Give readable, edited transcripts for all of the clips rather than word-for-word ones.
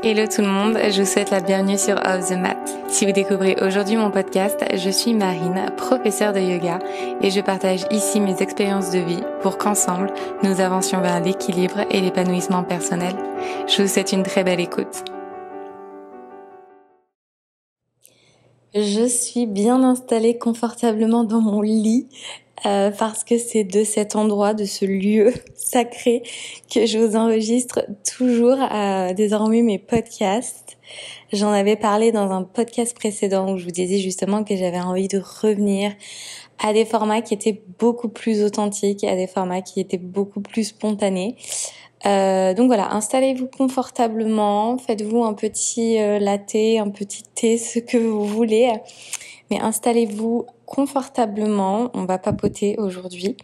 Hello tout le monde, je vous souhaite la bienvenue sur Off the Mat. Si vous découvrez aujourd'hui mon podcast, je suis Marine, professeure de yoga, et je partage ici mes expériences de vie pour qu'ensemble, nous avancions vers l'équilibre et l'épanouissement personnel. Je vous souhaite une très belle écoute. Je suis bien installée confortablement dans mon lit parce que c'est de cet endroit, de ce lieu sacré que je vous enregistre toujours désormais mes podcasts. J'en avais parlé dans un podcast précédent où je vous disais justement que j'avais envie de revenir à des formats qui étaient beaucoup plus authentiques, à des formats qui étaient beaucoup plus spontanés. Donc voilà, installez-vous confortablement, faites-vous un petit latte, un petit thé, ce que vous voulez, mais installez-vous confortablement. On va papoter aujourd'hui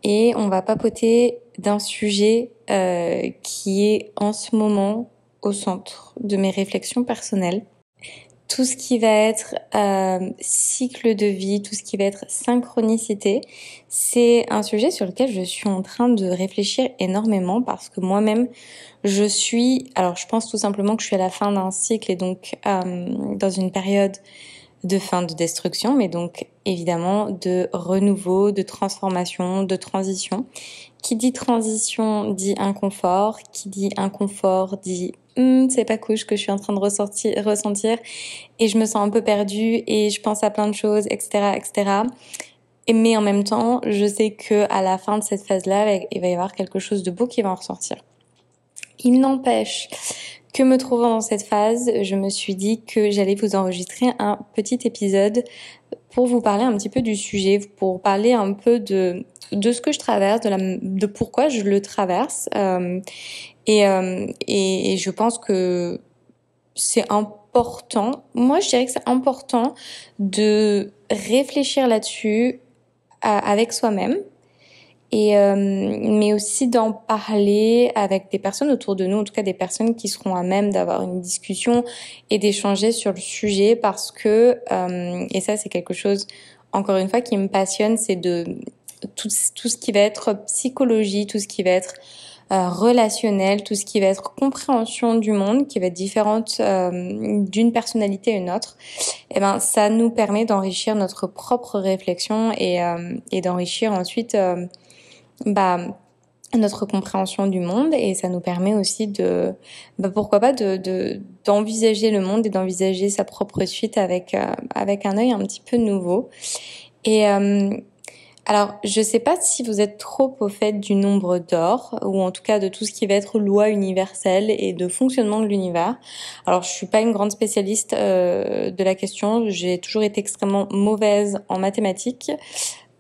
et on va papoter d'un sujet qui est en ce moment au centre de mes réflexions personnelles. Tout ce qui va être cycle de vie, tout ce qui va être synchronicité, c'est un sujet sur lequel je suis en train de réfléchir énormément parce que moi-même, je pense tout simplement que je suis à la fin d'un cycle et donc dans une période de fin de destruction, mais donc évidemment de renouveau, de transformation, de transition. Qui dit transition dit inconfort, qui dit inconfort dit c'est pas cool ce que je suis en train de ressentir et je me sens un peu perdue et je pense à plein de choses, etc., etc. Mais en même temps, je sais que à la fin de cette phase-là, il va y avoir quelque chose de beau qui va en ressortir. Il n'empêche que me trouvant dans cette phase, je me suis dit que j'allais vous enregistrer un petit épisode pour vous parler un petit peu du sujet, pour parler un peu de ce que je traverse, de pourquoi je le traverse. Et je pense que c'est important. Moi, je dirais que c'est important de réfléchir là-dessus avec soi-même. Mais aussi d'en parler avec des personnes autour de nous, en tout cas des personnes qui seront à même d'avoir une discussion et d'échanger sur le sujet parce que, et ça c'est quelque chose, encore une fois, qui me passionne, c'est de tout ce qui va être psychologie, tout ce qui va être relationnel, tout ce qui va être compréhension du monde, qui va être différente d'une personnalité à une autre, et ben ça nous permet d'enrichir notre propre réflexion et d'enrichir ensuite notre compréhension du monde, et ça nous permet aussi pourquoi pas d'envisager le monde et d'envisager sa propre suite avec un œil un petit peu nouveau. Et alors, je sais pas si vous êtes trop au fait du nombre d'or, ou en tout cas de tout ce qui va être loi universelle et de fonctionnement de l'univers. Alors, je suis pas une grande spécialiste de la question. J'ai toujours été extrêmement mauvaise en mathématiques.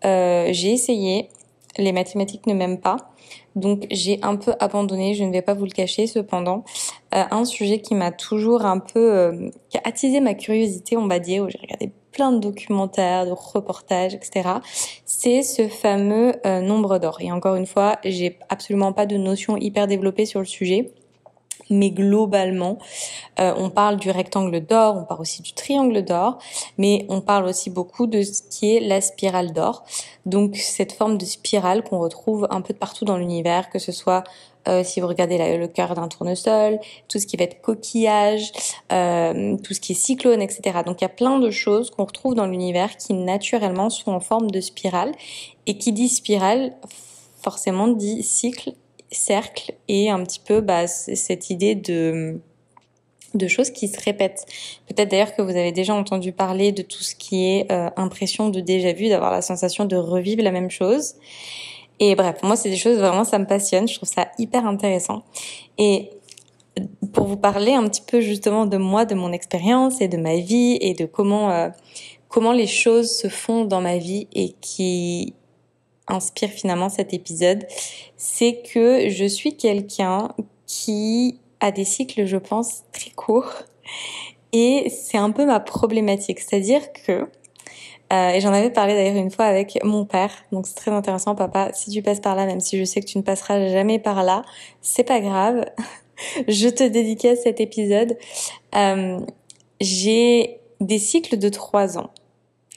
J'ai essayé. Les mathématiques ne m'aiment pas. Donc, j'ai un peu abandonné, je ne vais pas vous le cacher. Cependant, un sujet qui m'a toujours un peu... qui a attisé ma curiosité, on va dire, où j'ai regardé plein de documentaires, de reportages, etc. C'est ce fameux nombre d'or. Et encore une fois, j'ai absolument pas de notion hyper développée sur le sujet. Mais globalement, on parle du rectangle d'or, on parle aussi du triangle d'or, mais on parle aussi beaucoup de ce qui est la spirale d'or. Donc cette forme de spirale qu'on retrouve un peu de partout dans l'univers, que ce soit si vous regardez le cœur d'un tournesol, tout ce qui va être coquillage, tout ce qui est cyclone, etc. Donc il y a plein de choses qu'on retrouve dans l'univers qui naturellement sont en forme de spirale. Et qui dit spirale, forcément dit cycle, cercle, et un petit peu cette idée de choses qui se répètent. Peut-être d'ailleurs que vous avez déjà entendu parler de tout ce qui est impression de déjà-vu, d'avoir la sensation de revivre la même chose. Et bref, moi c'est des choses vraiment, ça me passionne, je trouve ça hyper intéressant. Et pour vous parler un petit peu justement de moi, de mon expérience et de ma vie et de comment les choses se font dans ma vie et qui inspire finalement cet épisode, c'est que je suis quelqu'un qui a des cycles, je pense, très courts, et c'est un peu ma problématique, c'est-à-dire que et j'en avais parlé d'ailleurs une fois avec mon père, donc c'est très intéressant. Papa, si tu passes par là, même si je sais que tu ne passeras jamais par là, c'est pas grave, je te dédicace cet épisode. J'ai des cycles de 3 ans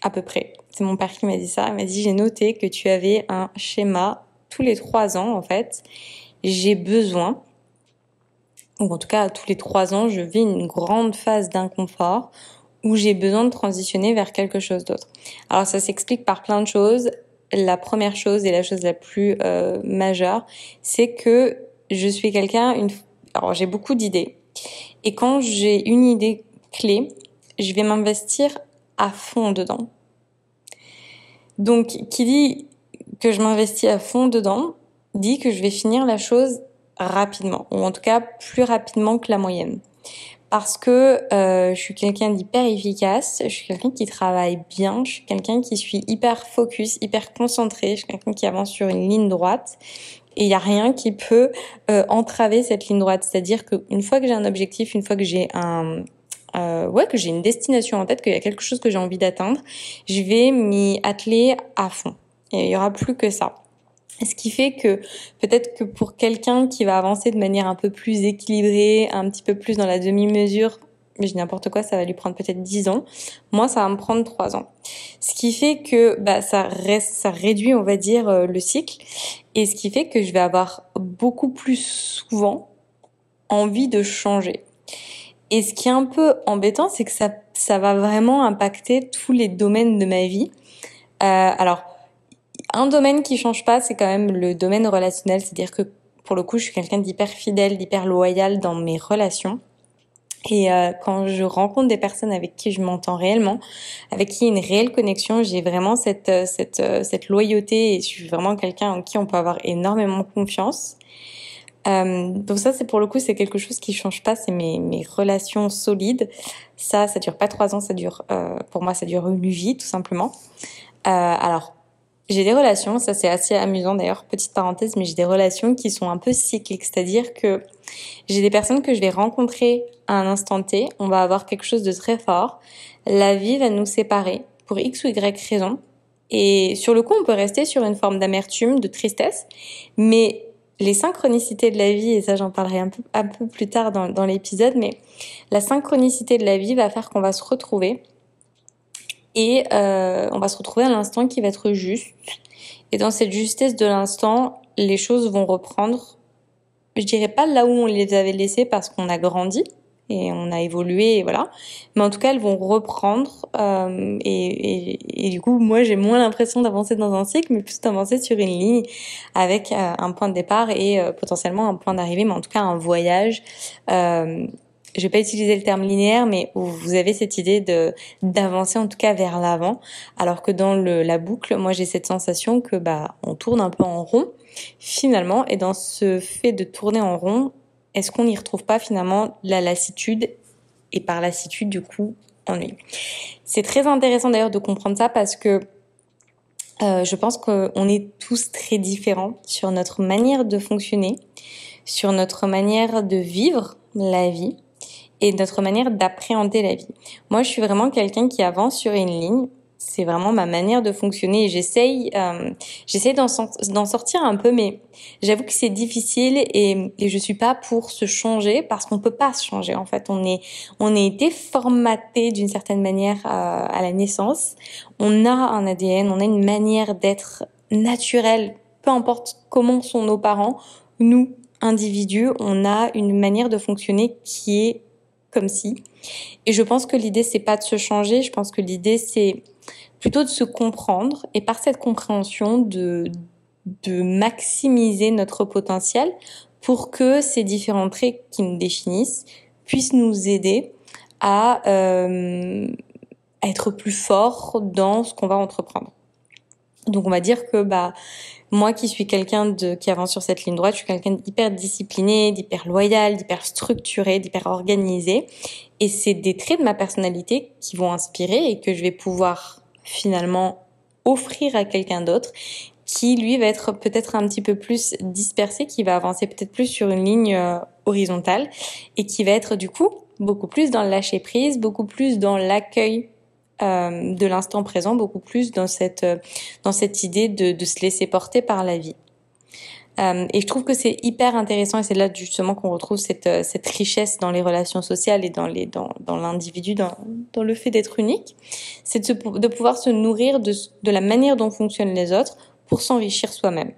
à peu près. C'est mon père qui m'a dit ça. Il m'a dit, j'ai noté que tu avais un schéma tous les 3 ans, en fait. J'ai besoin ou en tout cas tous les 3 ans, je vis une grande phase d'inconfort où j'ai besoin de transitionner vers quelque chose d'autre. Alors ça s'explique par plein de choses. La première chose et la chose la plus majeure, c'est que je suis alors j'ai beaucoup d'idées. Et quand j'ai une idée clé, je vais m'investir à fond dedans. Donc, qui dit que je m'investis à fond dedans, dit que je vais finir la chose rapidement, ou en tout cas plus rapidement que la moyenne. Parce que je suis quelqu'un d'hyper efficace, je suis quelqu'un qui travaille bien, je suis quelqu'un qui suis hyper focus, hyper concentré, je suis quelqu'un qui avance sur une ligne droite. Et il n'y a rien qui peut entraver cette ligne droite. C'est-à-dire qu'une fois que j'ai un objectif, une fois que j'ai que j'ai une destination en tête, qu'il y a quelque chose que j'ai envie d'atteindre, je vais m'y atteler à fond. Et il y aura plus que ça. Ce qui fait que peut-être que pour quelqu'un qui va avancer de manière un peu plus équilibrée, un petit peu plus dans la demi-mesure, mais je dis n'importe quoi, ça va lui prendre peut-être 10 ans. Moi, ça va me prendre 3 ans. Ce qui fait que ça réduit, on va dire, le cycle. Et ce qui fait que je vais avoir beaucoup plus souvent envie de changer. Et ce qui est un peu embêtant, c'est que ça va vraiment impacter tous les domaines de ma vie. Alors, un domaine qui change pas, c'est quand même le domaine relationnel. C'est-à-dire que pour le coup, je suis quelqu'un d'hyper fidèle, d'hyper loyal dans mes relations. Et quand je rencontre des personnes avec qui je m'entends réellement, avec qui il y a une réelle connexion, j'ai vraiment cette loyauté et je suis vraiment quelqu'un en qui on peut avoir énormément confiance. Donc ça, c'est pour le coup, c'est quelque chose qui change pas, c'est mes relations solides. Ça dure pas 3 ans, pour moi, ça dure une vie, tout simplement. Alors, j'ai des relations, ça c'est assez amusant d'ailleurs, petite parenthèse, mais j'ai des relations qui sont un peu cycliques, c'est-à-dire que j'ai des personnes que je vais rencontrer à un instant T, on va avoir quelque chose de très fort, la vie va nous séparer pour X ou Y raison, et sur le coup on peut rester sur une forme d'amertume, de tristesse, mais les synchronicités de la vie, et ça j'en parlerai un peu plus tard dans l'épisode, mais la synchronicité de la vie va faire qu'on va se retrouver, et on va se retrouver à l'instant qui va être juste. Et dans cette justesse de l'instant, les choses vont reprendre, je dirais pas là où on les avait laissées parce qu'on a grandi et on a évolué, et voilà. Mais en tout cas, elles vont reprendre. Et du coup, moi, j'ai moins l'impression d'avancer dans un cycle, mais plus d'avancer sur une ligne avec un point de départ et potentiellement un point d'arrivée, mais en tout cas un voyage. Je vais pas utiliser le terme linéaire, mais où vous avez cette idée d'avancer en tout cas vers l'avant, alors que dans la boucle, moi j'ai cette sensation que on tourne un peu en rond finalement, et dans ce fait de tourner en rond, est-ce qu'on n'y retrouve pas finalement la lassitude et par lassitude du coup ennui. C'est très intéressant d'ailleurs de comprendre ça parce que je pense qu'on est tous très différents sur notre manière de fonctionner, sur notre manière de vivre la vie et notre manière d'appréhender la vie. Moi, je suis vraiment quelqu'un qui avance sur une ligne. C'est vraiment ma manière de fonctionner et j'essaye d'en sortir un peu, mais j'avoue que c'est difficile et je suis pas pour se changer parce qu'on peut pas se changer. En fait, on est été formaté d'une certaine manière à la naissance. On a un ADN, on a une manière d'être naturelle, peu importe comment sont nos parents. Nous, individus, on a une manière de fonctionner qui est comme si. Et je pense que l'idée, c'est pas de se changer. Je pense que l'idée, c'est plutôt de se comprendre et par cette compréhension de maximiser notre potentiel pour que ces différents traits qui nous définissent puissent nous aider à être plus forts dans ce qu'on va entreprendre. Donc on va dire que moi qui suis quelqu'un qui avance sur cette ligne droite, je suis quelqu'un d'hyper discipliné, d'hyper loyal, d'hyper structuré, d'hyper organisé. Et c'est des traits de ma personnalité qui vont inspirer et que je vais pouvoir finalement offrir à quelqu'un d'autre qui lui va être peut-être un petit peu plus dispersé, qui va avancer peut-être plus sur une ligne horizontale et qui va être du coup beaucoup plus dans le lâcher prise, beaucoup plus dans l'accueil de l'instant présent, beaucoup plus dans cette idée de se laisser porter par la vie. Et je trouve que c'est hyper intéressant et c'est là justement qu'on retrouve cette richesse dans les relations sociales et dans l'individu, dans le fait d'être unique, c'est de pouvoir se nourrir de la manière dont fonctionnent les autres pour s'enrichir soi-même.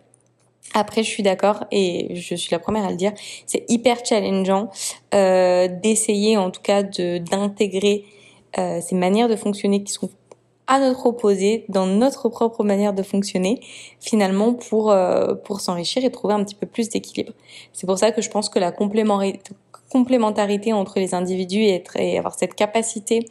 Après, je suis d'accord et je suis la première à le dire, c'est hyper challengeant d'essayer en tout cas d'intégrer ces manières de fonctionner qui sont à notre opposé dans notre propre manière de fonctionner finalement pour s'enrichir et trouver un petit peu plus d'équilibre. C'est pour ça que je pense que la complémentarité entre les individus et avoir cette capacité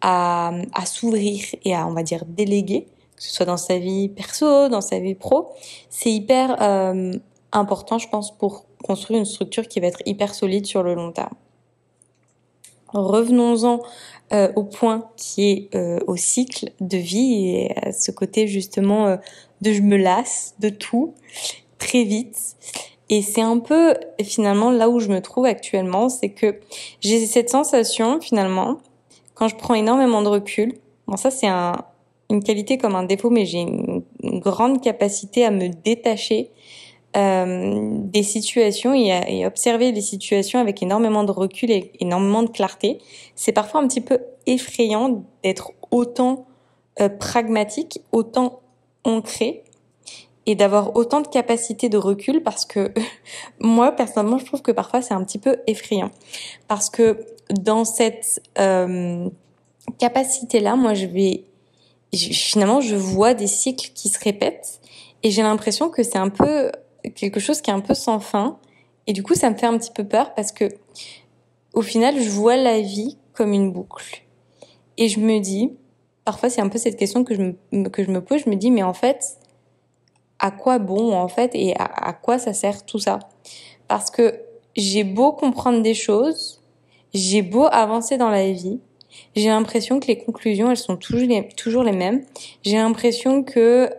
à s'ouvrir et à, on va dire, déléguer, que ce soit dans sa vie perso, dans sa vie pro, c'est hyper important, je pense, pour construire une structure qui va être hyper solide sur le long terme. Revenons-en au point qui est au cycle de vie et à ce côté justement de je me lasse de tout très vite. Et c'est un peu finalement là où je me trouve actuellement, c'est que j'ai cette sensation finalement, quand je prends énormément de recul, bon ça c'est une qualité comme un défaut, mais j'ai une grande capacité à me détacher des situations et observer les situations avec énormément de recul et énormément de clarté. C'est parfois un petit peu effrayant d'être autant pragmatique, autant ancré et d'avoir autant de capacité de recul parce que moi personnellement je trouve que parfois c'est un petit peu effrayant parce que dans cette capacité-là, moi finalement je vois des cycles qui se répètent et j'ai l'impression que c'est un peu quelque chose qui est un peu sans fin et du coup ça me fait un petit peu peur parce que au final je vois la vie comme une boucle et je me dis parfois c'est un peu cette question que je me pose, je me dis mais en fait à quoi bon en fait et à quoi ça sert tout ça, parce que j'ai beau comprendre des choses, j'ai beau avancer dans la vie, j'ai l'impression que les conclusions elles sont toujours les mêmes, j'ai l'impression que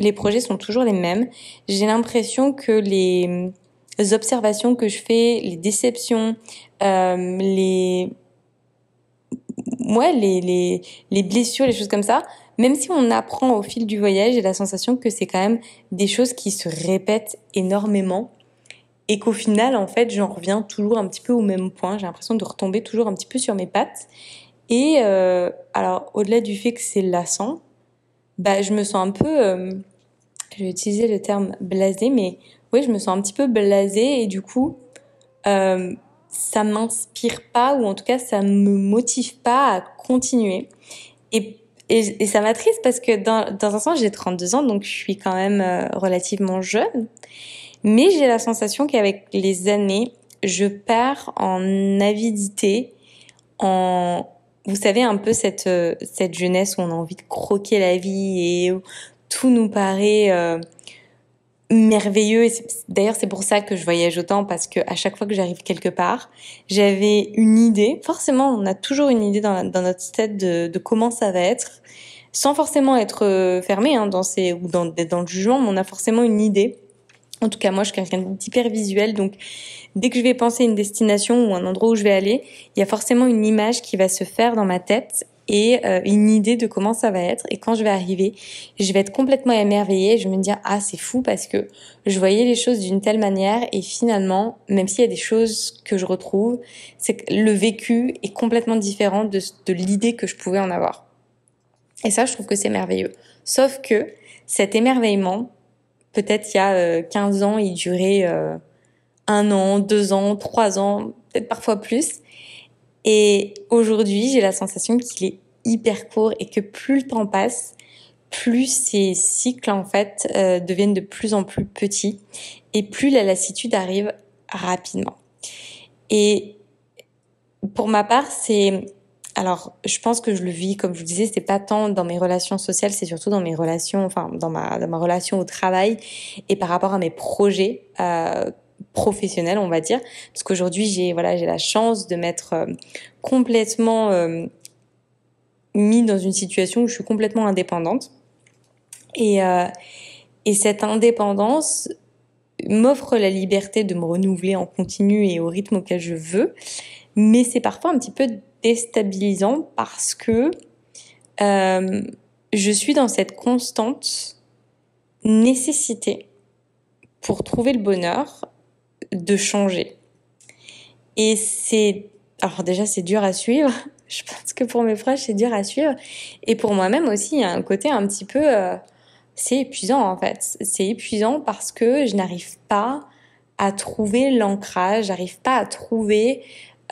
les projets sont toujours les mêmes. J'ai l'impression que les observations que je fais, les déceptions, les blessures, les choses comme ça, même si on apprend au fil du voyage, j'ai la sensation que c'est quand même des choses qui se répètent énormément et qu'au final, en fait, j'en reviens toujours un petit peu au même point. J'ai l'impression de retomber toujours un petit peu sur mes pattes. Et alors, au-delà du fait que c'est lassant, bah, je me sens un peu je vais utiliser le terme blasé, mais oui, je me sens un petit peu blasée et du coup, euh, ça m'inspire pas ou en tout cas, ça me motive pas à continuer. Et, et ça m'attriste parce que dans un sens, j'ai 32 ans, donc je suis quand même relativement jeune. Mais j'ai la sensation qu'avec les années, je perds en avidité, en, vous savez, un peu cette jeunesse où on a envie de croquer la vie et où tout nous paraît merveilleux. Et d'ailleurs, c'est pour ça que je voyage autant, parce que à chaque fois que j'arrive quelque part, j'avais une idée. Forcément, on a toujours une idée dans notre tête de comment ça va être, sans forcément être fermé hein, dans le jugement, mais on a forcément une idée. En tout cas, moi, je suis quelqu'un d'hyper visuel, donc dès que je vais penser à une destination ou un endroit où je vais aller, il y a forcément une image qui va se faire dans ma tête et une idée de comment ça va être. Et quand je vais arriver, je vais être complètement émerveillée. Je vais me dire, ah, c'est fou parce que je voyais les choses d'une telle manière et finalement, même s'il y a des choses que je retrouve, c'est que le vécu est complètement différent de l'idée que je pouvais en avoir. Et ça, je trouve que c'est merveilleux. Sauf que cet émerveillement, peut-être il y a 15 ans, il durait 1 an, 2 ans, 3 ans, peut-être parfois plus. Et aujourd'hui, j'ai la sensation qu'il est hyper court et que plus le temps passe, plus ces cycles en fait deviennent de plus en plus petits et plus la lassitude arrive rapidement. Et pour ma part, alors, je pense que je le vis, comme je vous disais, c'est pas tant dans mes relations sociales, c'est surtout dans mes relations, enfin, dans ma relation au travail et par rapport à mes projets professionnels, on va dire. Parce qu'aujourd'hui, j'ai la chance de m'être complètement mis dans une situation où je suis complètement indépendante. Et, euh, et cette indépendance m'offre la liberté de me renouveler en continu et au rythme auquel je veux. Mais c'est parfois un petit peu déstabilisant parce que je suis dans cette constante nécessité pour trouver le bonheur de changer. Et alors déjà c'est dur à suivre. Je pense que pour mes proches c'est dur à suivre. Et pour moi-même aussi il y a un côté un petit peu c'est épuisant en fait. C'est épuisant parce que je n'arrive pas à trouver l'ancrage, j'arrive pas à trouver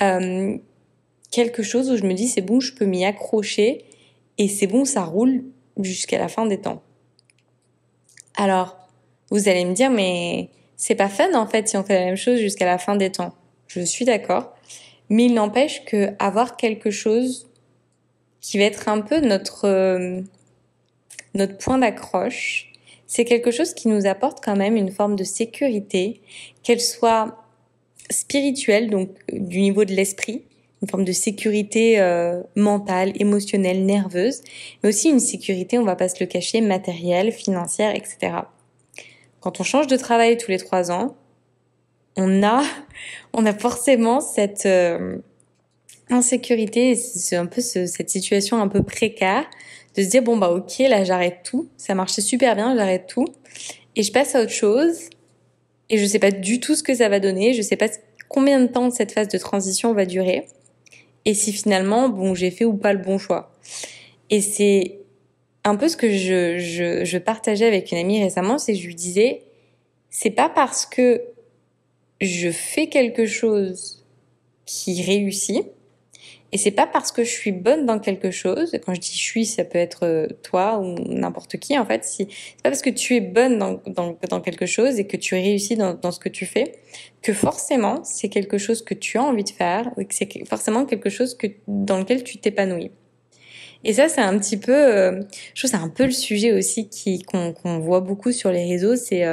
euh, quelque chose où je me dis c'est bon, je peux m'y accrocher et c'est bon, ça roule jusqu'à la fin des temps. Alors, vous allez me dire, mais c'est pas fun en fait si on fait la même chose jusqu'à la fin des temps. Je suis d'accord, mais il n'empêche que avoir quelque chose qui va être un peu notre point d'accroche, c'est quelque chose qui nous apporte quand même une forme de sécurité, qu'elle soit spirituelle, donc du niveau de l'esprit, une forme de sécurité mentale, émotionnelle, nerveuse, mais aussi une sécurité, on va pas se le cacher, matérielle, financière, etc. Quand on change de travail tous les 3 ans, on a, on a forcément cette insécurité, c'est un peu cette situation un peu précaire de se dire bon bah ok là j'arrête tout, ça marchait super bien, j'arrête tout et je passe à autre chose et je sais pas du tout ce que ça va donner, je sais pas combien de temps cette phase de transition va durer et si finalement bon j'ai fait ou pas le bon choix. Et c'est un peu ce que je partageais avec une amie récemment, c'est que je lui disais c'est pas parce que je fais quelque chose qui réussit. Et c'est pas parce que je suis bonne dans quelque chose, quand je dis je suis, ça peut être toi ou n'importe qui en fait, si c'est pas parce que tu es bonne dans quelque chose et que tu réussis dans ce que tu fais, que forcément c'est quelque chose que tu as envie de faire ou que c'est forcément quelque chose dans lequel tu t'épanouis. Et ça c'est un petit peu, je trouve que c'est un peu le sujet aussi qu'on voit beaucoup sur les réseaux, c'est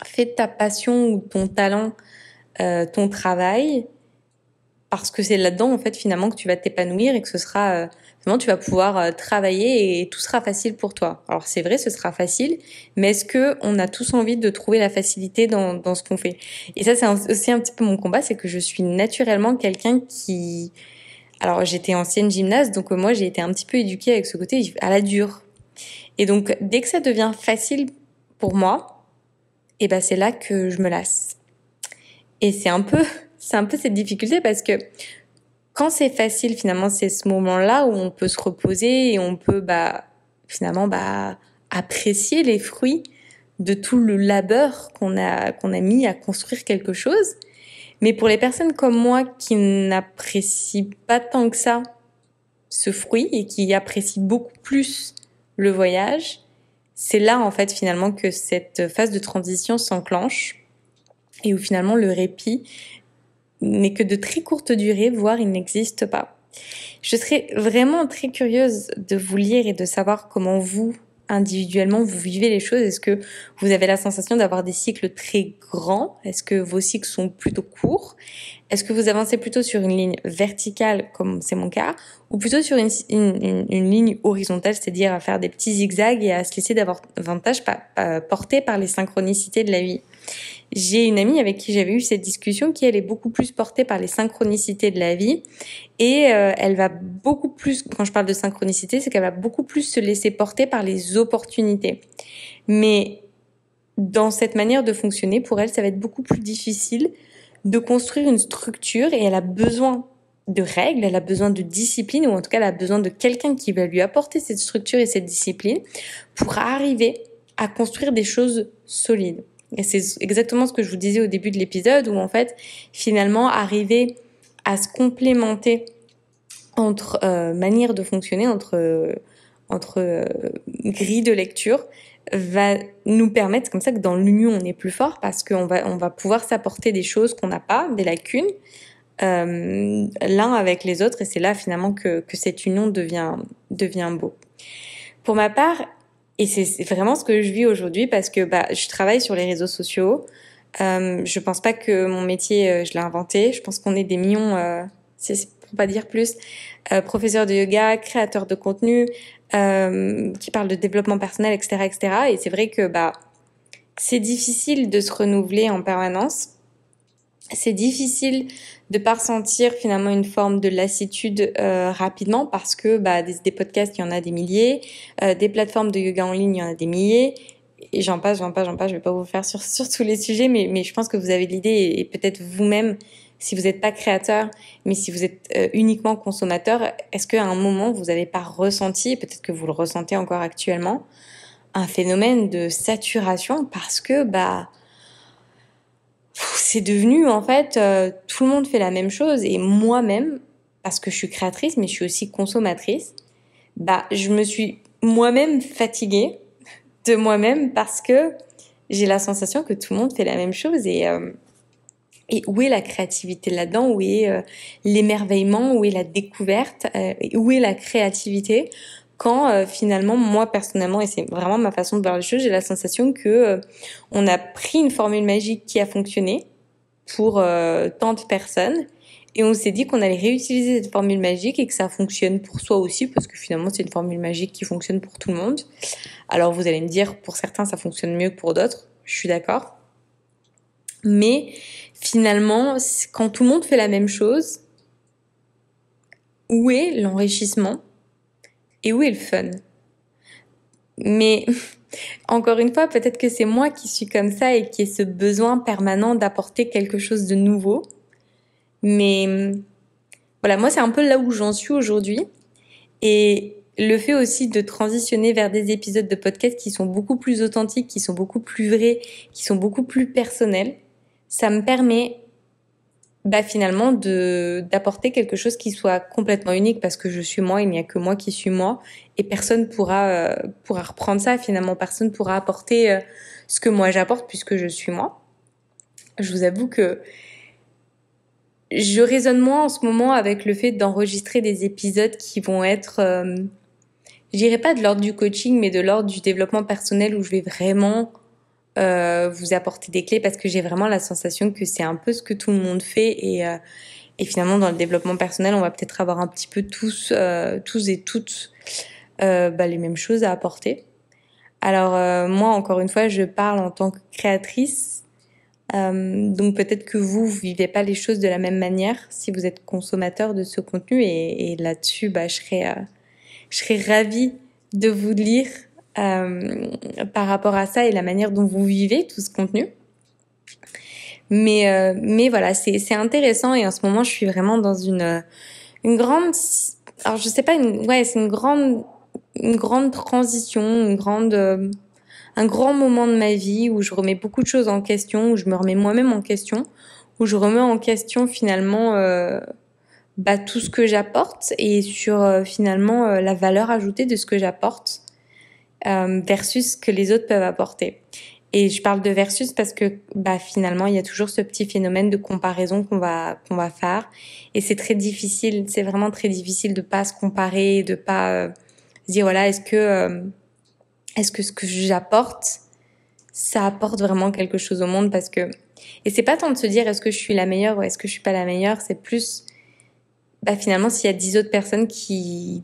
fais de ta passion ou ton talent ton travail parce que c'est là-dedans en fait finalement que tu vas t'épanouir et que ce sera vraiment tu vas pouvoir travailler et tout sera facile pour toi. Alors c'est vrai, ce sera facile, mais est-ce que on a tous envie de trouver la facilité dans ce qu'on fait? Et ça c'est aussi un petit peu mon combat, c'est que je suis naturellement quelqu'un qui alors j'étais ancienne gymnaste donc moi j'ai été un petit peu éduquée avec ce côté à la dure. Et donc dès que ça devient facile pour moi, et ben c'est là que je me lasse. Et c'est un peu cette difficulté parce que quand c'est facile, finalement, c'est ce moment-là où on peut se reposer et on peut, finalement, apprécier les fruits de tout le labeur qu'on a mis à construire quelque chose. Mais pour les personnes comme moi qui n'apprécient pas tant que ça ce fruit et qui apprécient beaucoup plus le voyage, c'est là, en fait, finalement, que cette phase de transition s'enclenche et où finalement le répit n'est que de très courte durée, voire il n'existe pas. Je serais vraiment très curieuse de vous lire et de savoir comment vous, individuellement, vous vivez les choses. Est-ce que vous avez la sensation d'avoir des cycles très grands? Est-ce que vos cycles sont plutôt courts? Est-ce que vous avancez plutôt sur une ligne verticale, comme c'est mon cas, ou plutôt sur une ligne horizontale, c'est-à-dire à faire des petits zigzags et à se laisser davantage porter par les synchronicités de la vie? J'ai une amie avec qui j'avais eu cette discussion qui, elle, est beaucoup plus portée par les synchronicités de la vie et elle va beaucoup plus, quand je parle de synchronicité, c'est qu'elle va beaucoup plus se laisser porter par les opportunités. Mais dans cette manière de fonctionner, pour elle, ça va être beaucoup plus difficile de construire une structure et elle a besoin de règles, elle a besoin de discipline ou en tout cas elle a besoin de quelqu'un qui va lui apporter cette structure et cette discipline pour arriver à construire des choses solides. Et c'est exactement ce que je vous disais au début de l'épisode où en fait finalement arriver à se complémenter entre manières de fonctionner, entre grilles de lecture va nous permettre, comme ça que dans l'union on est plus fort parce qu'on va pouvoir s'apporter des choses qu'on n'a pas, des lacunes l'un avec les autres et c'est là finalement que cette union devient beau. Pour ma part, et c'est vraiment ce que je vis aujourd'hui parce que je travaille sur les réseaux sociaux. Je pense pas que mon métier je l'ai inventé. Je pense qu'on est des millions, c'est pour pas dire plus, professeurs de yoga, créateurs de contenu, qui parlent de développement personnel, etc., etc. Et c'est vrai que c'est difficile de se renouveler en permanence. C'est difficile de pas ressentir finalement une forme de lassitude rapidement parce que des podcasts il y en a des milliers, des plateformes de yoga en ligne il y en a des milliers et j'en passe. Je vais pas vous faire sur tous les sujets, mais je pense que vous avez l'idée et peut-être vous-même si vous n'êtes pas créateur, mais si vous êtes uniquement consommateur, est-ce qu'à un moment vous n'avez pas ressenti, peut-être que vous le ressentez encore actuellement, un phénomène de saturation parce que c'est devenu en fait tout le monde fait la même chose et moi-même parce que je suis créatrice mais je suis aussi consommatrice, je me suis moi-même fatiguée de moi-même parce que j'ai la sensation que tout le monde fait la même chose et où est la créativité là-dedans, où est l'émerveillement, où est la découverte, où est la créativité quand finalement moi personnellement, et c'est vraiment ma façon de voir les choses, j'ai la sensation que on a pris une formule magique qui a fonctionné pour tant de personnes et on s'est dit qu'on allait réutiliser cette formule magique et que ça fonctionne pour soi aussi parce que finalement c'est une formule magique qui fonctionne pour tout le monde. Alors vous allez me dire pour certains ça fonctionne mieux que pour d'autres, je suis d'accord. Mais finalement, quand tout le monde fait la même chose, où est l'enrichissement et où est le fun? Mais encore une fois, peut-être que c'est moi qui suis comme ça et qui ai ce besoin permanent d'apporter quelque chose de nouveau. Mais voilà, moi c'est un peu là où j'en suis aujourd'hui. Et le fait aussi de transitionner vers des épisodes de podcast qui sont beaucoup plus authentiques, qui sont beaucoup plus vrais, qui sont beaucoup plus personnels, ça me permet finalement d'apporter quelque chose qui soit complètement unique parce que je suis moi, il n'y a que moi qui suis moi et personne pourra reprendre ça finalement, personne pourra apporter ce que moi j'apporte puisque je suis moi. Je vous avoue que je résonne moins en ce moment avec le fait d'enregistrer des épisodes qui vont être je dirais pas de l'ordre du coaching mais de l'ordre du développement personnel où je vais vraiment vous apporter des clés parce que j'ai vraiment la sensation que c'est un peu ce que tout le monde fait et finalement dans le développement personnel on va peut-être avoir un petit peu tous et toutes les mêmes choses à apporter. Alors moi encore une fois je parle en tant que créatrice donc peut-être que vous vivez pas les choses de la même manière si vous êtes consommateur de ce contenu et là-dessus je serais ravie de vous lire par rapport à ça et la manière dont vous vivez tout ce contenu. Mais voilà, c'est intéressant et en ce moment je suis vraiment dans une grande, alors je sais pas, c'est une grande transition, un grand moment de ma vie où je remets beaucoup de choses en question, où je me remets moi-même en question, où je remets en question finalement tout ce que j'apporte et sur finalement la valeur ajoutée de ce que j'apporte versus ce que les autres peuvent apporter. Et je parle de versus parce que finalement il y a toujours ce petit phénomène de comparaison qu'on va faire et c'est très difficile, c'est vraiment très difficile de pas se comparer, de pas se dire voilà est-ce que ce que j'apporte ça apporte vraiment quelque chose au monde parce que et c'est pas tant de se dire est-ce que je suis la meilleure ou est-ce que je suis pas la meilleure, c'est plus finalement s'il y a 10 autres personnes qui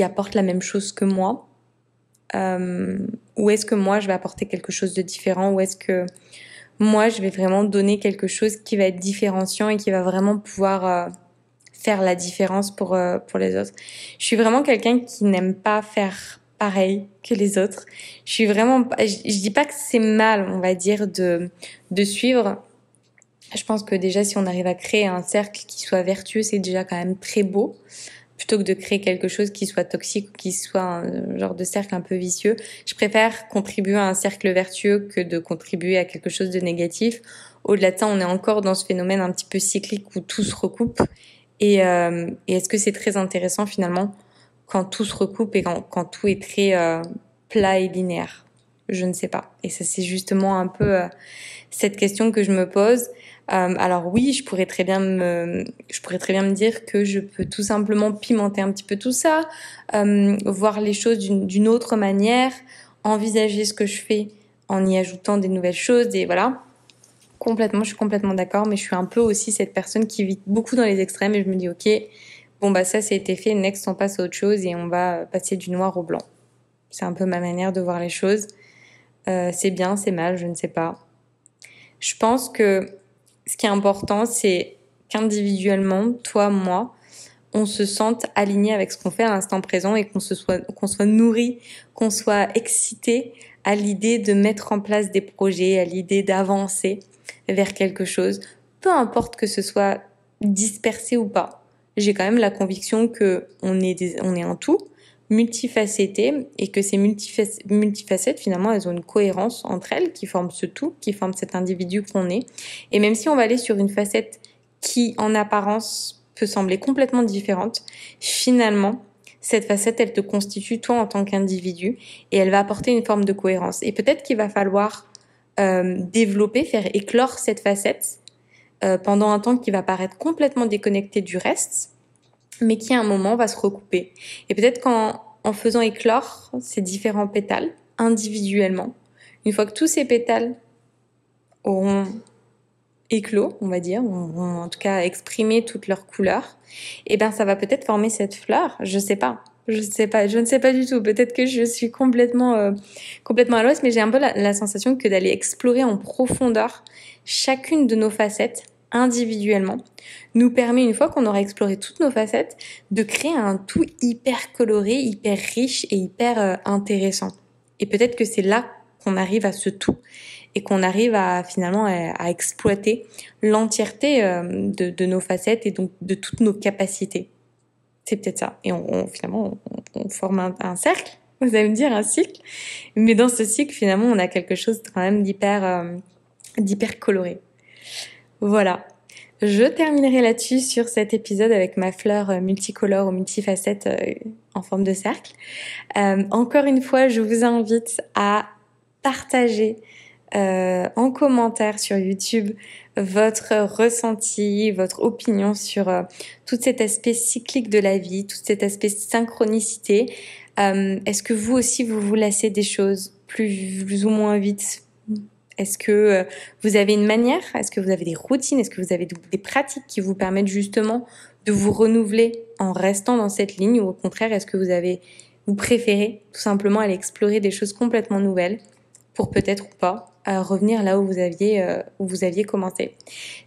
apportent la même chose que moi ou est-ce que moi je vais apporter quelque chose de différent ou est-ce que moi je vais vraiment donner quelque chose qui va être différenciant et qui va vraiment pouvoir faire la différence pour les autres. Je suis vraiment quelqu'un qui n'aime pas faire pareil que les autres. Je suis vraiment je dis pas que c'est mal, on va dire de suivre. Je pense que déjà si on arrive à créer un cercle qui soit vertueux, c'est déjà quand même très beau. Plutôt que de créer quelque chose qui soit toxique ou qui soit un genre de cercle un peu vicieux. Je préfère contribuer à un cercle vertueux que de contribuer à quelque chose de négatif. Au-delà de ça, on est encore dans ce phénomène un petit peu cyclique où tout se recoupe. Et est-ce que c'est très intéressant finalement quand tout se recoupe et quand tout est très plat et linéaire? Je ne sais pas. Et ça, c'est justement un peu cette question que je me pose. Alors oui, je pourrais très bien me dire que je peux tout simplement pimenter un petit peu tout ça, voir les choses d'une autre manière, envisager ce que je fais en y ajoutant des nouvelles choses et voilà. Je suis complètement d'accord, mais je suis un peu aussi cette personne qui vit beaucoup dans les extrêmes et je me dis ok, ça a été fait, next on passe à autre chose et on va passer du noir au blanc. C'est un peu ma manière de voir les choses. C'est bien, c'est mal, je ne sais pas. Je pense que ce qui est important, c'est qu'individuellement, toi, moi, on se sente aligné avec ce qu'on fait à l'instant présent et qu'on soit nourri, qu'on soit excité à l'idée de mettre en place des projets, à l'idée d'avancer vers quelque chose, peu importe que ce soit dispersé ou pas. J'ai quand même la conviction que on est un tout, multifacettés et que ces multifacettes, finalement, elles ont une cohérence entre elles qui forment ce tout, qui forment cet individu qu'on est. Et même si on va aller sur une facette qui, en apparence, peut sembler complètement différente, finalement, cette facette, elle te constitue toi en tant qu'individu et elle va apporter une forme de cohérence. Et peut-être qu'il va falloir développer, faire éclore cette facette pendant un temps qui va paraître complètement déconnecté du reste, mais qui à un moment va se recouper. Et peut-être qu'en faisant éclore ces différents pétales individuellement, une fois que tous ces pétales auront éclos, on va dire, ou en tout cas exprimé toutes leurs couleurs, et ben ça va peut-être former cette fleur. Je ne sais pas du tout. Peut-être que je suis complètement à l'ouest, mais j'ai un peu la sensation que d'aller explorer en profondeur chacune de nos facettes individuellement nous permet, une fois qu'on aura exploré toutes nos facettes, de créer un tout hyper coloré, hyper riche et hyper intéressant. Et peut-être que c'est là qu'on arrive à ce tout et qu'on arrive à finalement à exploiter l'entièreté de nos facettes et donc de toutes nos capacités. C'est peut-être ça. Et finalement, on forme un cercle, vous allez me dire un cycle. Mais dans ce cycle, finalement, on a quelque chose quand même d'hyper coloré. Voilà. Je terminerai là-dessus sur cet épisode avec ma fleur multicolore ou multifacette en forme de cercle. Encore une fois, je vous invite à partager en commentaire sur YouTube votre ressenti, votre opinion sur tout cet aspect cyclique de la vie, tout cet aspect synchronicité. Est-ce que vous aussi vous lassez des choses plus ou moins vite? Est-ce que vous avez une manière? Est-ce que vous avez des routines? Est-ce que vous avez des pratiques qui vous permettent justement de vous renouveler en restant dans cette ligne? Ou au contraire, est-ce que vous préférez tout simplement aller explorer des choses complètement nouvelles pour peut-être ou pas revenir là où vous aviez commencé.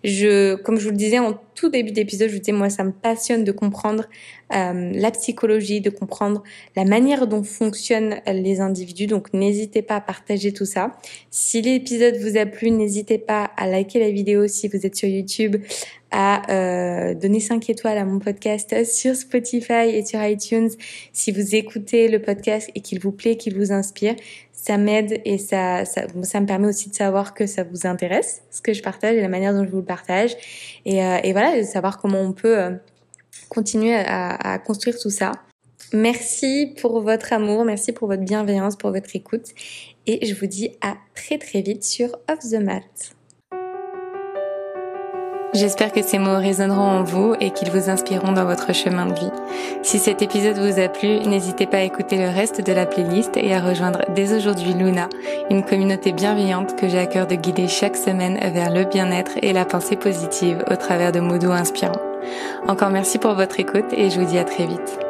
Comme je vous le disais en tout début d'épisode, je vous disais, moi, ça me passionne de comprendre la psychologie, de comprendre la manière dont fonctionnent les individus. Donc, n'hésitez pas à partager tout ça. Si l'épisode vous a plu, n'hésitez pas à liker la vidéo si vous êtes sur YouTube, à donner 5 étoiles à mon podcast sur Spotify et sur iTunes si vous écoutez le podcast et qu'il vous plaît, qu'il vous inspire. Ça m'aide et ça me permet aussi de savoir que ça vous intéresse, ce que je partage et la manière dont je vous le partage. Et voilà, de savoir comment on peut continuer à construire tout ça. Merci pour votre amour, merci pour votre bienveillance, pour votre écoute. Et je vous dis à très très vite sur Off the Mat. J'espère que ces mots résonneront en vous et qu'ils vous inspireront dans votre chemin de vie. Si cet épisode vous a plu, n'hésitez pas à écouter le reste de la playlist et à rejoindre dès aujourd'hui Luna, une communauté bienveillante que j'ai à cœur de guider chaque semaine vers le bien-être et la pensée positive au travers de mots doux inspirants. Encore merci pour votre écoute et je vous dis à très vite.